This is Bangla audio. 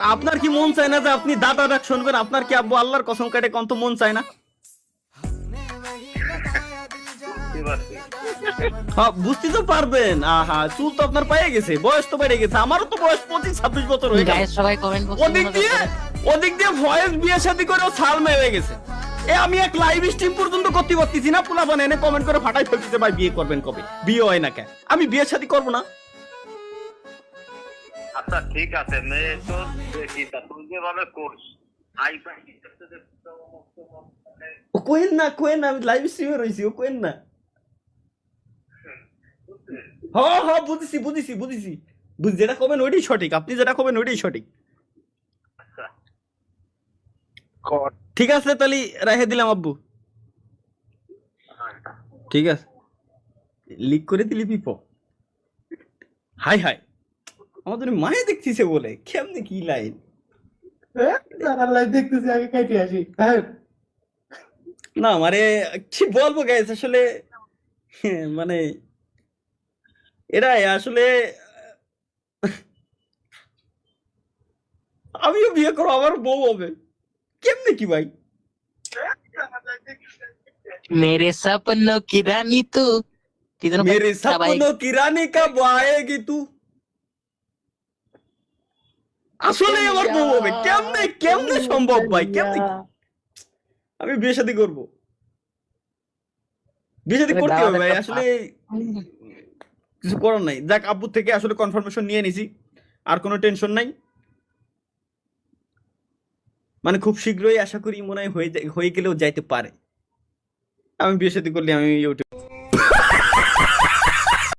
আপনার কি মন চায় না যে আপনি দাদা ডাক শুনবেন? আপনার কি আব্বু আল্লাহর কসম কাটে কত মন চায় না? হ্যাঁ, বুঝতে তো পারবেন। আহা, চুল তো আপনার পায়ে গেছে, বয়স তো বেড়ে গেছে। আমারও তো বয়স 25-26 বছর হয়ে গেছে। গাইস সবাই কমেন্ট ওদিক দিয়ে ভয়েস বিয়ে শাদী করে ছাল মেরে গেছে। আমি এক লাইভ স্ট্রিম পর্যন্ত করতে পারতেছি না, পোলা বানে এনে কমেন্ট করে ফাটাই ফেলতেছে, ভাই বিয়ে করবেন কবে? বিয়ে হয় না কেন? আমি বিয়ে শাদী করবো না। আচ্ছা ঠিক আছে, মেয়ে তো দেখি তা তুই যেভাবে করিস ও কোয়েন না, আমি লাইভ স্ট্রিমে রইছি, ও কোয়েন না। হ্যাঁ বুঝেছি, যেটা করবেন ওইটাই সঠিক, আপনি যেটা করবেন ওইটাই সঠিক। ঠিক আছে, তাহলে রেখে দিলাম আব্বু। ঠিক আছে, লিক করে দিলি পিপ। হাই আমাদের মায়ে দেখতেছে বলে কেমনে কি লাইন। দেখতেছি আগে কেটে আসি। না মানে কি বলবো গাইস, আসলে মানে এরাই আসলে। আমিও বিয়ে করবো, আমার বউ হবে কেমনে কি ভাই? मेरे सपनों की रानी तू मेरे सपनों की रानी कब आएगी तू। আসলে আমার বউ হবে কেমনে সম্ভব ভাই? কেমনে আমি বিয়ে শাদী করবো? বিয়ে শাদী করতে হবে ভাই, আসলে কিছু করার নাই। যাক, আব্বু থেকে আসলে কনফার্মেশন নিয়ে নিছি, আর কোনো টেনশন নাই। মানে খুব শীঘ্রই আশা করি মনে হয় হয়ে গেলেও যাইতে পারে। আমি বিয়ে শাদী করলে আমি ইউটিউব